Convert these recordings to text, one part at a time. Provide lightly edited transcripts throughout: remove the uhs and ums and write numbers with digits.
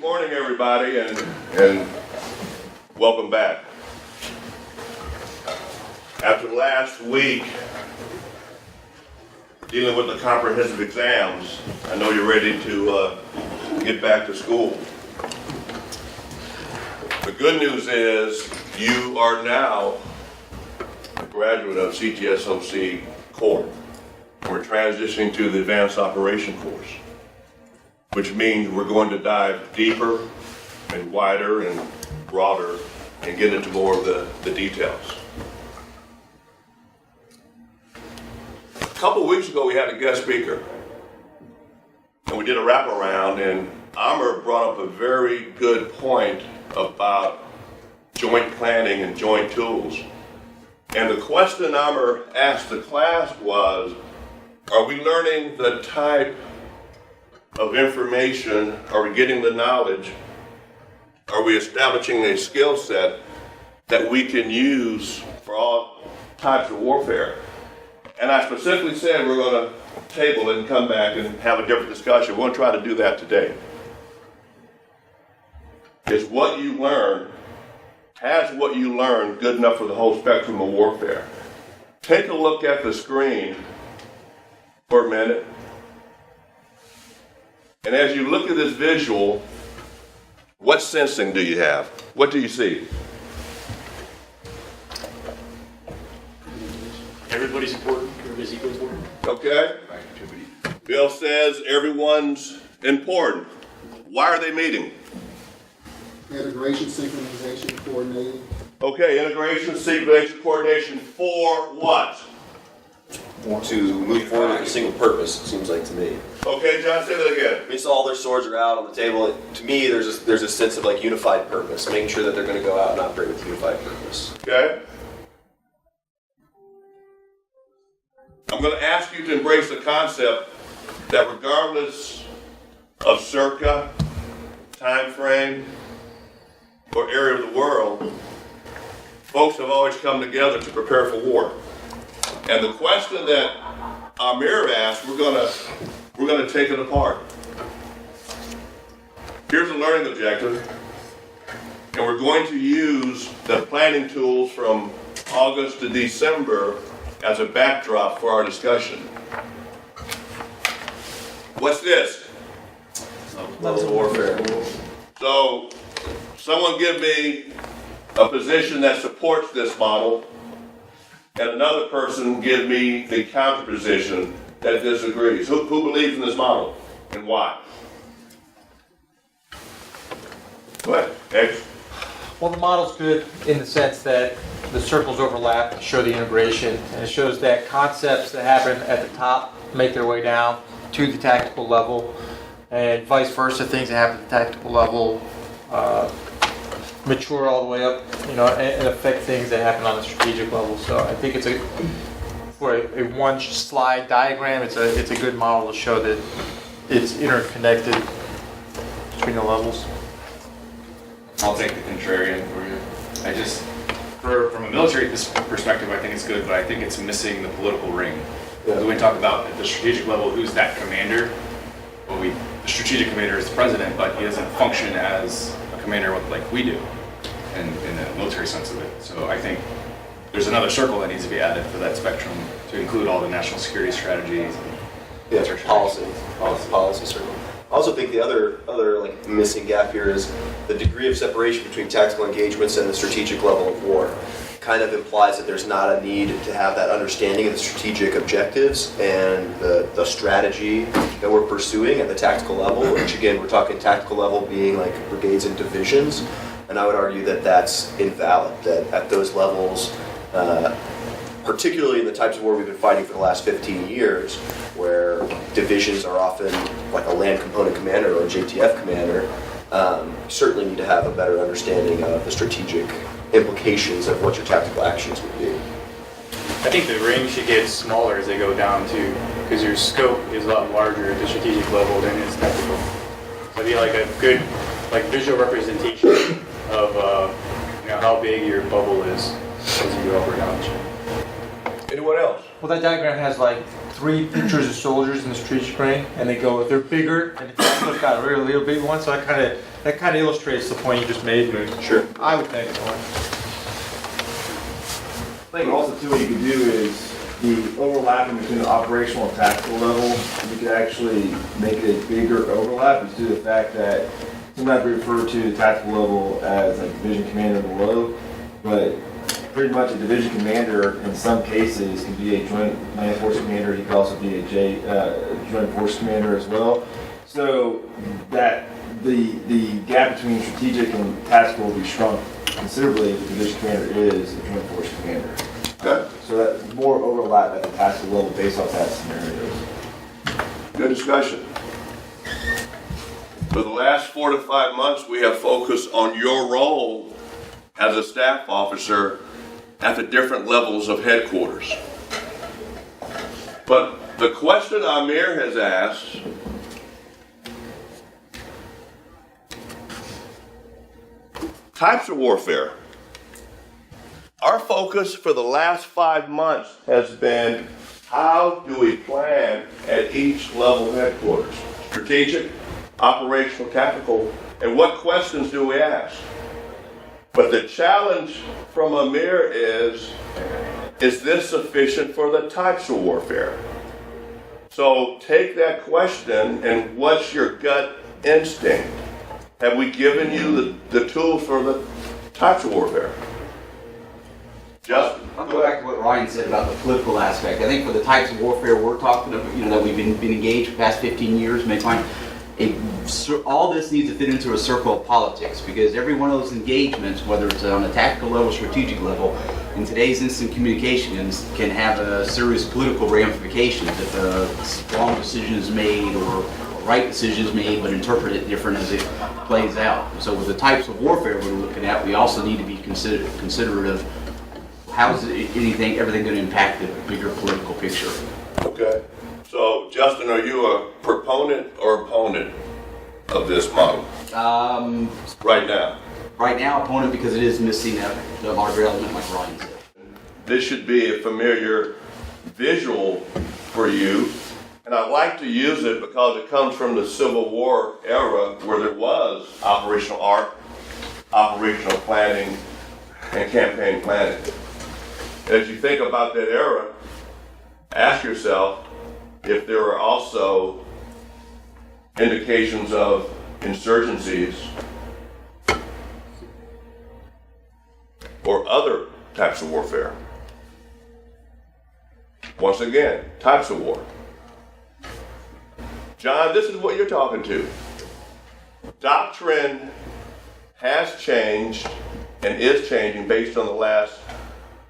Good morning, everybody, and welcome back. After last week dealing with the comprehensive exams, I know you're ready to get back to school. The good news is you are now a graduate of CGSC core. We're transitioning to the advanced operation course, which means we're going to dive deeper and wider and broader and get into more of the details. A couple weeks ago, we had a guest speaker, and we did a wraparound, and Amr brought up a very good point about joint planning and joint tools. And the question Amr asked the class was, are we learning the type of information? Are we getting the knowledge? Are we establishing a skill set that we can use for all types of warfare? And I specifically said we're going to table it and come back and have a different discussion. We're going to try to do that today. Is what you learn, has what you learn good enough for the whole spectrum of warfare? Take a look at the screen for a minute. And as you look at this visual, what sensing do you have? What do you see? Everybody's important. Everybody's equally important. Okay. Bill says everyone's important. Why are they meeting? Integration, synchronization, coordinating. Okay, integration, synchronization, coordination for what? To move forward with a single purpose, it seems like to me. Okay, John, say that again. I mean, so all their swords are out on the table. To me, there's a sense of like unified purpose, making sure that they're going to go out and operate with unified purpose. Okay. I'm going to ask you to embrace the concept that regardless of circa, time frame, or area of the world, folks have always come together to prepare for war. And the question that Amir asked, we're gonna take it apart. Here's a learning objective, and we're going to use the planning tools from August to December as a backdrop for our discussion. What's this? Levels of warfare. So, someone give me a position that supports this model, and another person give me the counter position that disagrees. Who believes in this model and why? Go ahead, X. Well, the model's good in the sense that the circles overlap to show the integration, and it shows that concepts that happen at the top make their way down to the tactical level, and vice versa, things that happen at the tactical level mature all the way up, and affect things that happen on the strategic level. So I think it's for a one slide diagram, it's a good model to show that it's interconnected between the levels. I'll take the contrarian for you. From a military perspective, I think it's good, but I think it's missing the political ring. Because when we talk about at the strategic level, who's that commander? Well, the strategic commander is the president, but he doesn't function as a commander like we do in the military sense of it. So I think there's another circle that needs to be added for that spectrum to include all the national security strategies. And Policy circle. I also think the other like missing gap here is the degree of separation between tactical engagements and the strategic level of war. Kind of implies that there's not a need to have that understanding of the strategic objectives and the strategy that we're pursuing at the tactical level, which again, we're talking tactical level being like brigades and divisions, and I would argue that that's invalid, that at those levels, particularly in the types of war we've been fighting for the last 15 years, where divisions are often like a land component commander or a JTF commander, certainly need to have a better understanding of the strategic implications of what your tactical actions would be. I think the range should get smaller as they go down too, because your scope is a lot larger at the strategic level than it's tactical. So it'd be like a good visual representation of how big your bubble is as you go up or down. Anyone else? Well, that diagram has like 3 pictures of soldiers in the strategic ring, and they're bigger, and the tactical's got a really little big one, so that kind of illustrates the point you just made. Sure. I would think. I think also too, what you could do is the overlapping between the operational and tactical level, you could actually make it a bigger overlap is due to the fact that sometimes we refer to the tactical level as like division commander below, but pretty much a division commander in some cases can be a joint land force commander. He could also be a joint force commander as well. So that the gap between strategic and tactical will be shrunk considerably if the division commander is a joint force commander. Okay. So that more overlap at the tactical level based off that scenario. Good discussion. For the last 4 to 5 months, we have focused on your role as a staff officer at the different levels of headquarters. But the question Amir has asked, types of warfare. Our focus for the last 5 months has been how do we plan at each level of headquarters? Strategic, operational, tactical, and what questions do we ask? But the challenge from Amir is this sufficient for the types of warfare? So take that question and what's your gut instinct? Have we given you the tools for the types of warfare? Justin? I'll go back to what Ryan said about the political aspect. I think for the types of warfare we're talking about, that we've been engaged for the past 15 years, may find all this needs to fit into a circle of politics, because every one of those engagements, whether it's on a tactical level, strategic level, in today's instant communications can have a serious political ramifications if a wrong decision is made or a right decision is made, but interpret it different as it plays out. So with the types of warfare we're looking at, we also need to be considerate of how is everything going to impact the bigger political picture. Okay. So, Justin, are you a proponent or opponent of this model right now? Right now, opponent, because it is missing a larger element, like Ryan said. This should be a familiar visual for you, and I like to use it because it comes from the Civil War era where there was operational art, operational planning, and campaign planning. As you think about that era, ask yourself if there are also indications of insurgencies or other types of warfare. Once again, types of war. John, this is what you're talking to. Doctrine has changed and is changing based on the last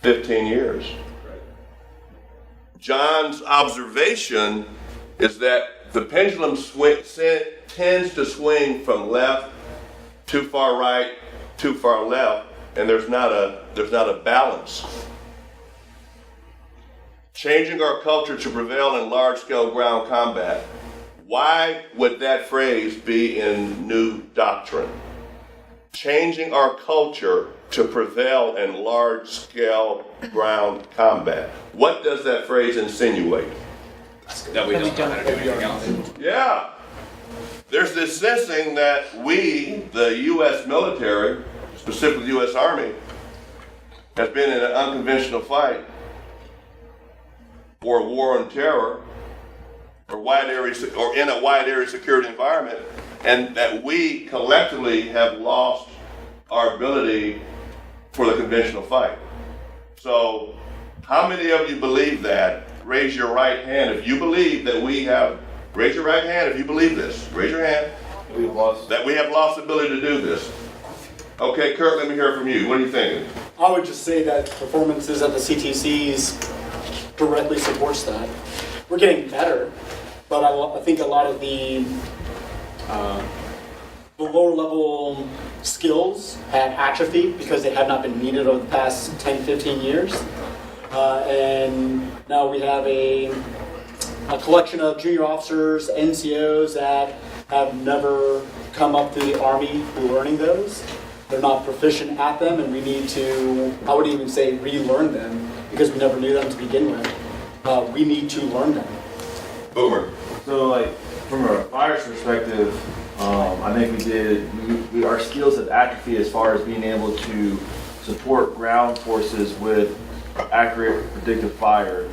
15 years. John's observation is that the pendulum tends to swing from left, too far right, too far left, and there's not a balance. Changing our culture to prevail in large-scale ground combat. Why would that phrase be in new doctrine? Changing our culture to prevail in large-scale ground combat. What does that phrase insinuate? That we don't know how to do anything else. Yeah. There's this sensing that we, the U.S. military, specifically the U.S. Army, has been in an unconventional fight or a war on terror or in a wide area security environment, and that we collectively have lost our ability for the conventional fight. So, how many of you believe that? Raise your right hand if you believe that we have. Raise your right hand if you believe this. Raise your hand. That we have lost the ability to do this. Okay, Kurt, let me hear from you. What are you thinking? I would just say that performances at the CTCs directly supports that. We're getting better, but I think a lot of the lower level skills have atrophied because they have not been needed over the past 10, 15 years. And now we have a collection of junior officers, NCOs that have never come up through the Army who are learning those. They're not proficient at them, and we need to, I would even say, relearn them because we never knew them to begin with. we need to learn them. Boomer. So, like, from a fire's perspective, I think our skills have atrophied as far as being able to support ground forces with accurate, predictive fire.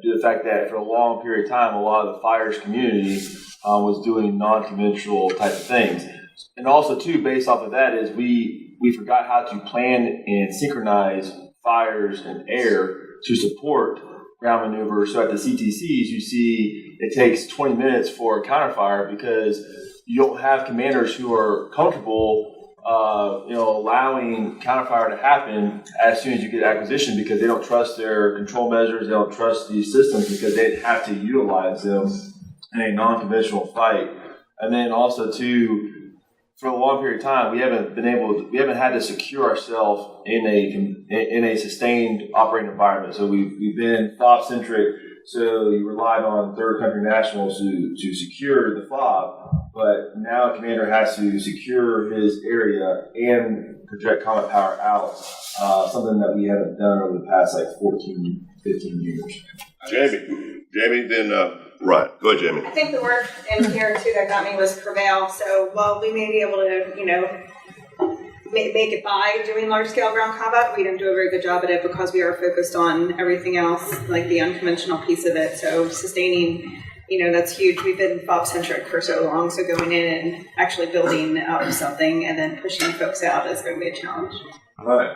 Due to the fact that for a long period of time, a lot of the fires community was doing non-conventional type of things. And also, too, based off of that is we forgot how to plan and synchronize fires in air to support ground maneuvers. So at the CTCs, you see it takes 20 minutes for a counterfire because you don't have commanders who are comfortable allowing counterfire to happen as soon as you get acquisition because they don't trust their control measures, they don't trust these systems because they have to utilize them in a non-conventional fight. And then also too, for a long period of time, we haven't had to secure ourselves in a sustained operating environment. So we've been FOB-centric, so you relied on third country nationals to secure the FOB, but now a commander has to secure his area and project combat power out, something that we haven't done over the past 14, 15 years. Jamie, then Ryan. Go ahead, Jamie. I think the word in here too that got me was prevail. So while we may be able to, make it by doing large scale ground combat, we don't do a very good job at it because we are focused on everything else, like the unconventional piece of it. So sustaining, that's huge. We've been FOB-centric for so long, so going in and actually building out of something and then pushing folks out is going to be a challenge. All right.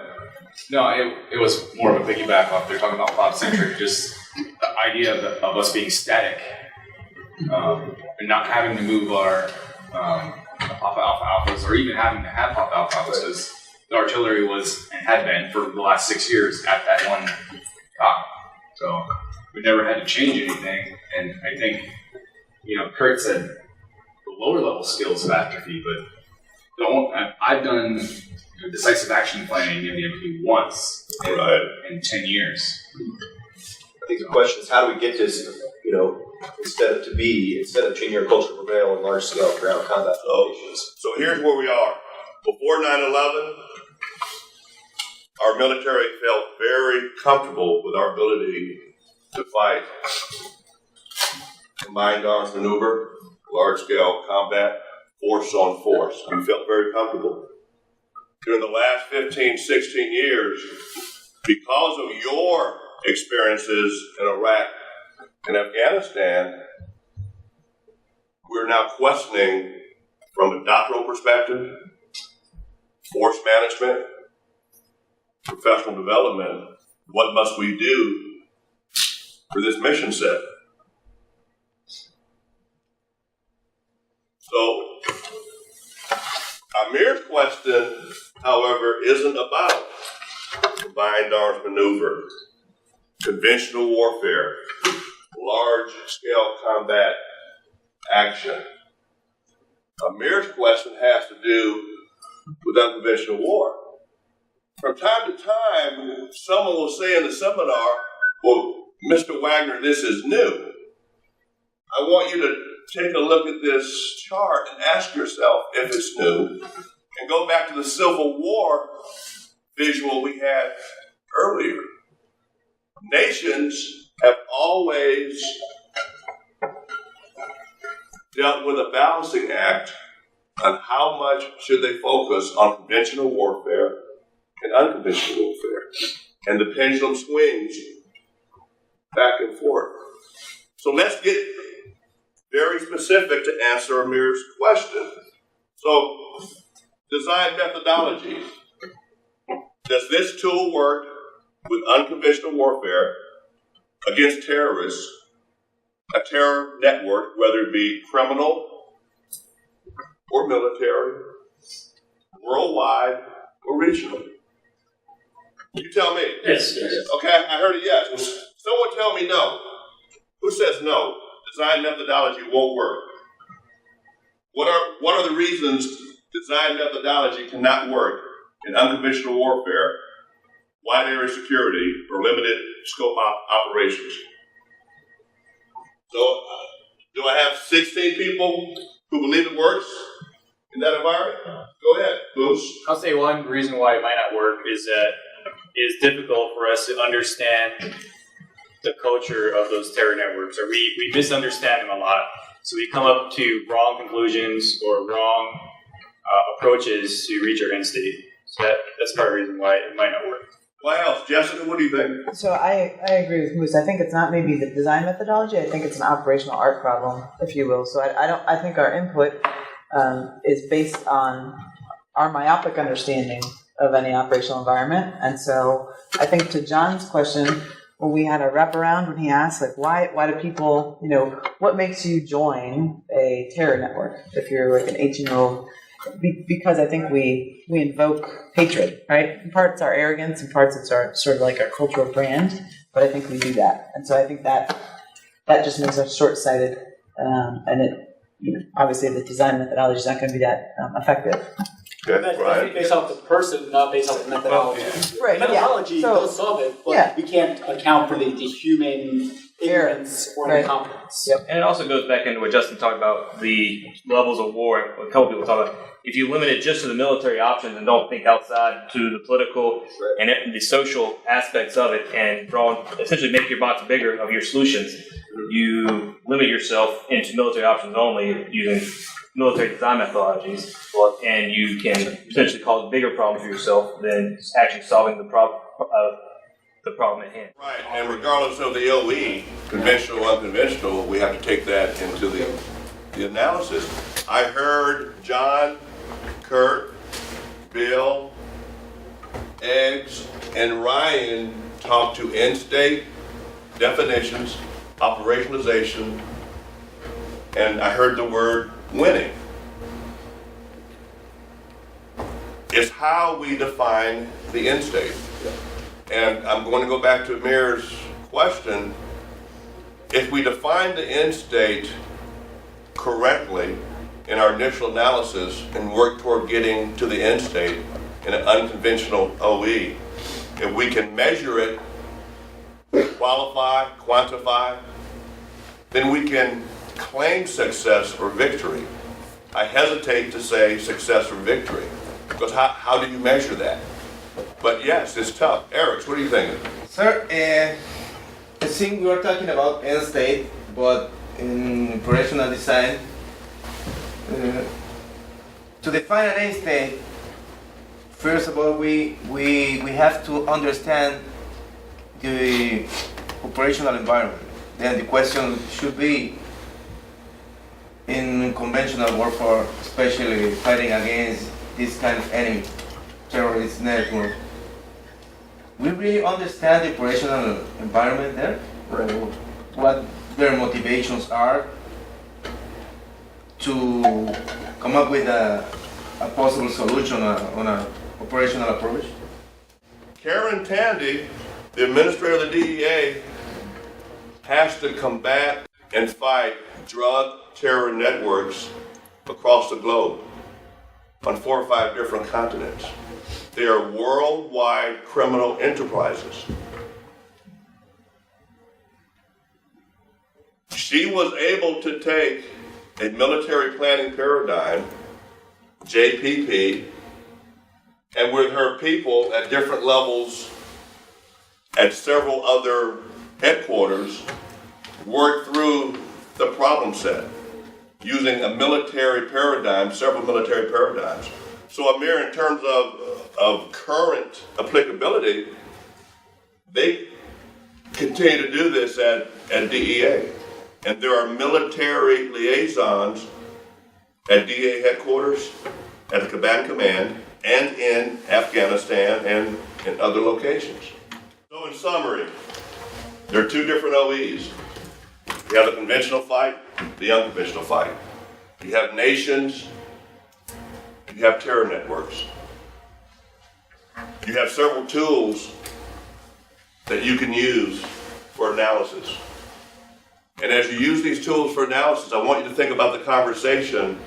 No, it was more of a piggyback off. They're talking about FOB-centric, just the idea of us being static and not having to move our alphas, or even having to have alphas, because the artillery was and had been for the last 6 years at that one top. So we never had to change anything. And I think, Kurt said the lower level skills of atrophy, but I've done decisive action planning in the MP once in 10 years. I think the question is, how do we get this, instead of changing our culture to prevail in large-scale ground combat operations? So here's where we are. Before 9/11, our military felt very comfortable with our ability to fight combined arms maneuver, large-scale combat, force on force. We felt very comfortable. During the last 15, 16 years, because of your experiences in Iraq and Afghanistan, we're now questioning from a doctoral perspective, force management, professional development, what must we do for this mission set? So, Amir's question, however, isn't about combined arms maneuver, conventional warfare, large-scale combat action. Amir's question has to do with unconventional war. From time to time, someone will say in the seminar, well, Mr. Wagner, this is new. I want you to take a look at this chart and ask yourself if it's new, and go back to the Civil War visual we had earlier. Nations have always dealt with a balancing act on how much should they focus on conventional warfare and unconventional warfare. And the pendulum swings back and forth. So let's get very specific to answer Amir's question. So, design methodology. Does this tool work with unconventional warfare against terrorists, a terror network, whether it be criminal or military, worldwide or regional? You tell me. Yes. Okay, I heard a yes. Well, someone tell me no. Who says no? Design methodology won't work. What are the reasons design methodology cannot work in unconventional warfare, wide area security, or limited scope operations? So, do I have 16 people who believe it works in that environment? Go ahead, Bruce. I'll say one reason why it might not work is that it's difficult for us to understand the culture of those terror networks, or we misunderstand them a lot. So we come up to wrong conclusions or wrong approaches to reach our end state. So that's part of the reason why it might not work. What else? Jessica, what do you think? So I agree with Moose. I think it's not maybe the design methodology. I think it's an operational art problem, if you will. So I think our input is based on our myopic understanding of any operational environment. And so I think to John's question, when we had a wraparound, when he asked, like, why do people, what makes you join a terror network if you're like an 18-year-old? Because I think we invoke hatred, right? In parts our arrogance, in parts it's our sort of like our cultural brand, but I think we do that. And so I think that just makes us short-sighted, and it, obviously the design methodology is not going to be that effective. Okay, right. Based off the person, not based off the methodology. Right, The methodology yeah. So, does solve it, but we can't account for the human ignorance or Right. incompetence. Yep. And it also goes back into what Justin talked about, the levels of war. A couple people talk about, if you limit it just to the military options and don't think outside to the political and the social aspects of it, and essentially make your box bigger of your solutions, you limit yourself into military options only using military design methodologies, and you can potentially cause bigger problems for yourself than actually solving the problem at hand. Right, and regardless of the OE, conventional or unconventional, we have to take that into the analysis. I heard John, Kurt, Bill, Eggs, and Ryan talk to end state definitions, operationalization, and I heard the word winning. It's how we define the end state. And I'm going to go back to Amir's question. If we define the end state correctly in our initial analysis and work toward getting to the end state in an unconventional OE, if we can measure it, qualify, quantify, then we can claim success or victory. I hesitate to say success or victory, because how do you measure that? But yes, it's tough. Eric, what are you thinking? Sir, I think we are talking about end state, but in operational design, to define an end state, first of all, we have to understand the operational environment. Then the question should be, in conventional warfare, especially fighting against this kind of enemy, terrorist network, we really understand the operational environment there, what their motivations are to come up with a possible solution on an operational approach. Karen Tandy, the administrator of the DEA, has to combat and fight drug terror networks across the globe on 4 or 5 different continents. They are worldwide criminal enterprises. She was able to take a military planning paradigm, JPP, and with her people at different levels at several other headquarters, work through the problem set using a military paradigm, several military paradigms. So Amir, in terms of current applicability, they continue to do this at DEA. And there are military liaisons at DEA headquarters, at the Command Command, and in Afghanistan and in other locations. So in summary, there are 2 different OEs. You have the conventional fight, the unconventional fight. You have nations, you have terror networks. You have several tools that you can use for analysis. And as you use these tools for analysis, I want you to think about the conversation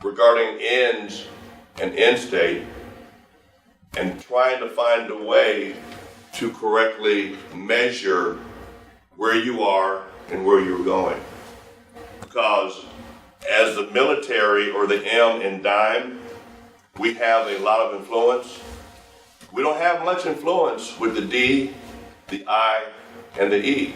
regarding ends and end state and trying to find a way to correctly measure where you are and where you're going. Because as the military, or the M in dime, we have a lot of influence. We don't have much influence with the D, the I, and the E.